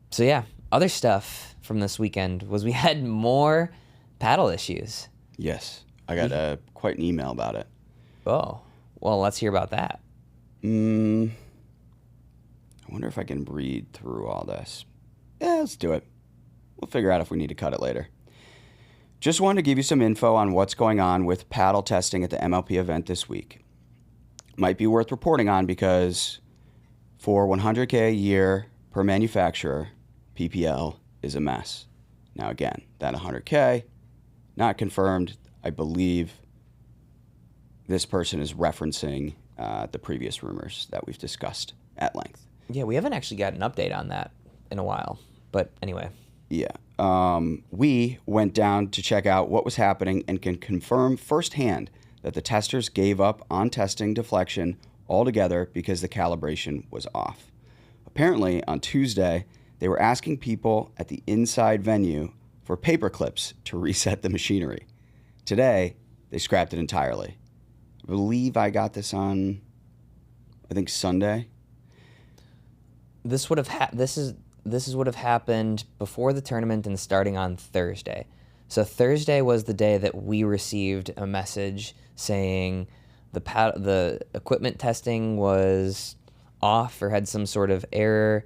So yeah, other stuff from this weekend was we had more paddle issues. Yes, I got quite an email about it. Oh, well, let's hear about that. I wonder if I can read through all this. Yeah, let's do it. We'll figure out if we need to cut it later. Just wanted to give you some info on what's going on with paddle testing at the MLP event this week. Might be worth reporting on because for $100K a year per manufacturer, PPL is a mess. Now again, that $100K, not confirmed. I believe this person is referencing the previous rumors that we've discussed at length. Yeah, we haven't actually got an update on that in a while. But anyway. Yeah. We went down to check out what was happening and can confirm firsthand that the testers gave up on testing deflection altogether because the calibration was off. Apparently, on Tuesday, they were asking people at the inside venue for paper clips to reset the machinery. Today, they scrapped it entirely. I believe I got this on, I think, Sunday. This would have this would have happened before the tournament and starting on Thursday. So Thursday was the day that we received a message saying the equipment testing was off or had some sort of error.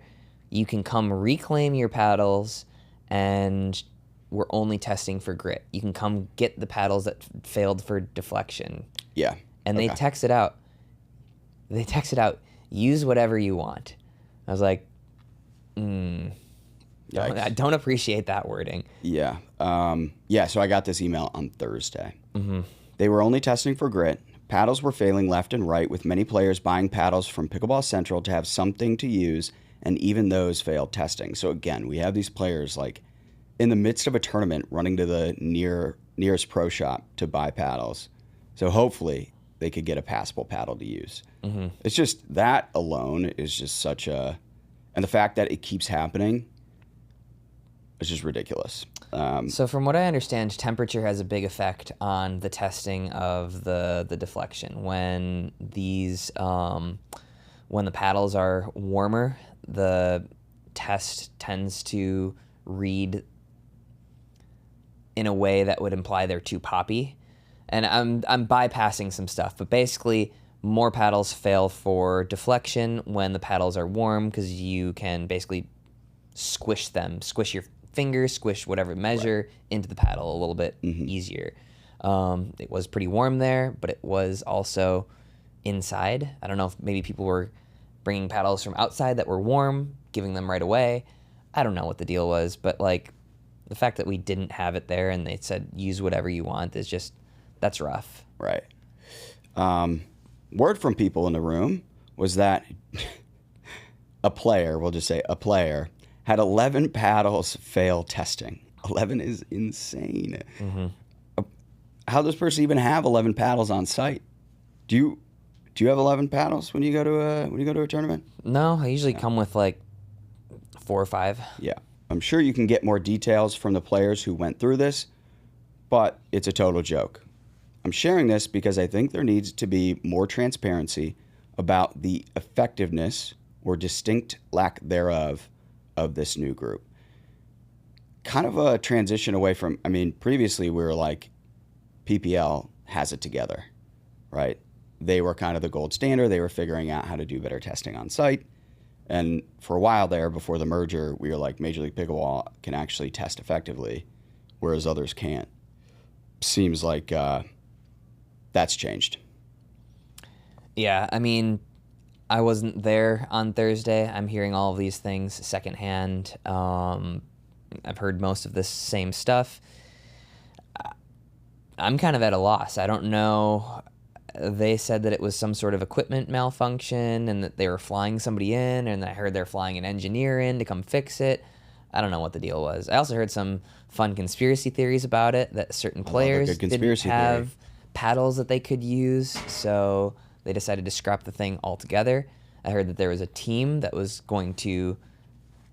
You can come reclaim your paddles, and we're only testing for grit. You can come get the paddles that failed for deflection. Yeah. And they texted out, use whatever you want. I was like, I don't appreciate that wording. Yeah. So I got this email on Thursday. Mm-hmm. They were only testing for grit. Paddles were failing left and right, with many players buying paddles from Pickleball Central to have something to use, and even those failed testing. So again, we have these players like in the midst of a tournament running to the nearest pro shop to buy paddles. So hopefully they could get a passable paddle to use. Mm-hmm. It's just that alone is just such a... And the fact that it keeps happening is just ridiculous. So from what I understand, temperature has a big effect on the testing of the deflection. When when the paddles are warmer, the test tends to read in a way that would imply they're too poppy. And I'm bypassing some stuff, but basically more paddles fail for deflection when the paddles are warm, because you can basically squish your fingers, squish whatever measure into the paddle a little bit easier. It was pretty warm there, but it was also inside. I don't know if maybe people were bringing paddles from outside that were warm, giving them right away. I don't know what the deal was, but like the fact that we didn't have it there and they said use whatever you want is just, that's rough. Right. Word from people in the room was that we'll just say a player, had 11 paddles fail testing. 11 is insane. Mm-hmm. How does this person even have 11 paddles on site? Do you have 11 paddles when you go to a tournament? No, I usually come with like 4 or 5. Yeah. I'm sure you can get more details from the players who went through this, but it's a total joke. I'm sharing this because I think there needs to be more transparency about the effectiveness or distinct lack thereof of this new group. Kind of a transition away from, previously we were like, PPL has it together, right? They were kind of the gold standard. They were figuring out how to do better testing on site. And for a while there, before the merger, we were like, Major League Pickleball can actually test effectively, whereas others can't. Seems like that's changed. Yeah, I wasn't there on Thursday. I'm hearing all of these things secondhand. I've heard most of this same stuff. I'm kind of at a loss. I don't know. They said that it was some sort of equipment malfunction and that they were flying somebody in, and I heard they're flying an engineer in to come fix it. I don't know what the deal was. I also heard some fun conspiracy theories about it, that certain players didn't have paddles that they could use, so they decided to scrap the thing altogether. I heard that there was a team that was going to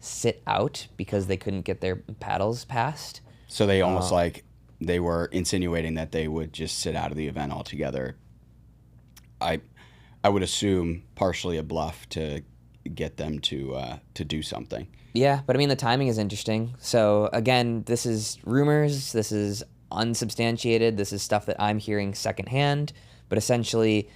sit out because they couldn't get their paddles passed. So they almost like they were insinuating that they would just sit out of the event altogether. I would assume partially a bluff to get them to do something. Yeah, but I mean, the timing is interesting. So again, this is rumors. This is unsubstantiated. This is stuff that I'm hearing secondhand. But essentially,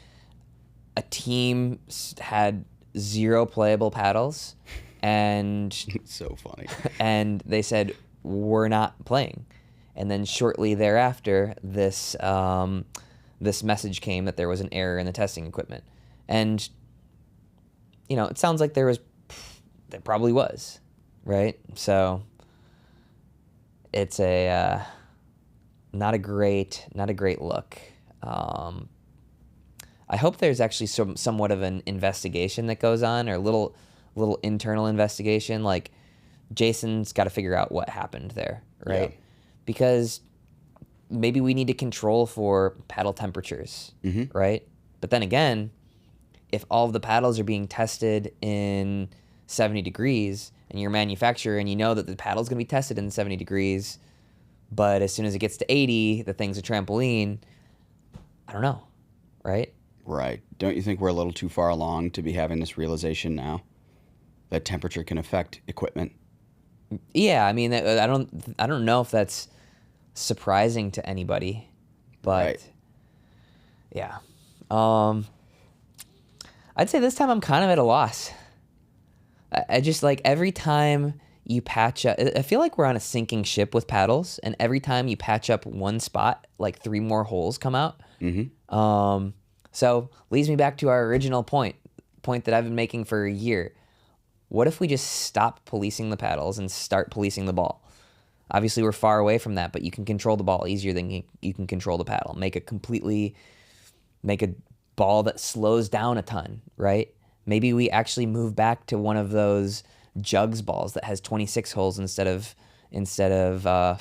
a team had 0 playable paddles, and So funny. and they said we're not playing. And then shortly thereafter, this this message came that there was an error in the testing equipment, and it sounds like there probably was, right? So it's a not a great look. I hope there's actually somewhat of an investigation that goes on, or a little internal investigation. Like, Jason's got to figure out what happened there, right? Yeah. Because maybe we need to control for paddle temperatures, right? But then again, if all of the paddles are being tested in 70 degrees, and you're a manufacturer and you know that the paddle's going to be tested in 70 degrees, but as soon as it gets to 80, the thing's a trampoline, I don't know, right? Right. Don't you think we're a little too far along to be having this realization now that temperature can affect equipment? Yeah, I mean, I don't know if that's surprising to anybody, but Right. yeah. I'd say this time I'm kind of at a loss. I just, like, every time you patch up, I feel like we're on a sinking ship with paddles, and every time you patch up one spot, like 3 more holes come out. So leads me back to our original point that I've been making for a year. What if we just stop policing the paddles and start policing the ball? Obviously, we're far away from that, but you can control the ball easier than you can control the paddle. Make a ball that slows down a ton, right? Maybe we actually move back to one of those jugs balls that has 26 holes instead of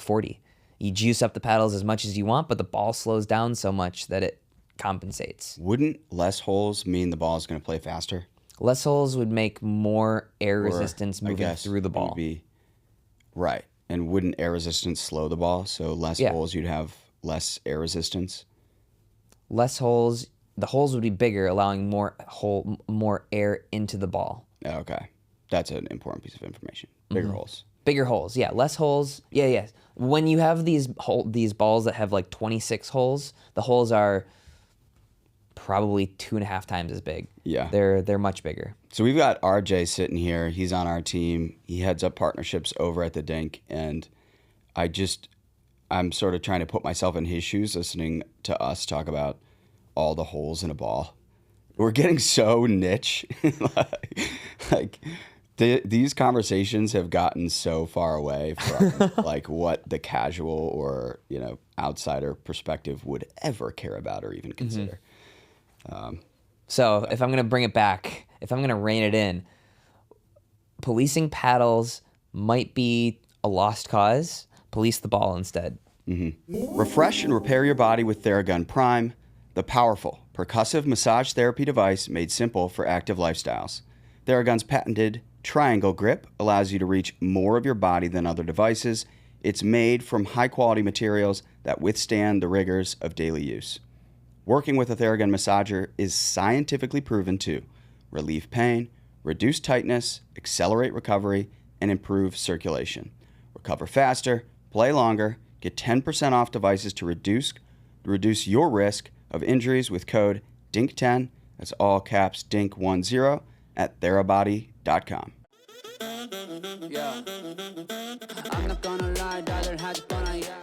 40. You juice up the paddles as much as you want, but the ball slows down so much that it compensates. Wouldn't less holes mean the ball is going to play faster? Less holes would make more air Or, resistance I moving guess, through the would ball. be right. And wouldn't air resistance slow the ball? So less holes, you'd have less air resistance. Less holes, the holes would be bigger, allowing more air into the ball. Okay. That's an important piece of information. Bigger holes. Bigger holes, yeah. Less holes, yeah. When you have these balls that have like 26 holes, the holes are probably 2.5 times as big. Yeah. They're much bigger. So we've got RJ sitting here. He's on our team. He heads up partnerships over at the Dink. And I'm sort of trying to put myself in his shoes, listening to us talk about all the holes in a ball. We're getting so niche. These conversations have gotten so far away from like what the casual or outsider perspective would ever care about or even consider. So if I'm going to bring it back, if I'm going to rein it in, policing paddles might be a lost cause. Police the ball instead. Refresh and repair your body with Theragun Prime, the powerful percussive massage therapy device made simple for active lifestyles. Theragun's patented triangle grip allows you to reach more of your body than other devices. It's made from high-quality materials that withstand the rigors of daily use. Working with a Theragun massager is scientifically proven to relieve pain, reduce tightness, accelerate recovery, and improve circulation. Recover faster, play longer, get 10% off devices to reduce your risk of injuries with code DINK10, that's all caps DINK10, at Therabody.com. Yeah. I'm not gonna lie, darling, had fun, yeah.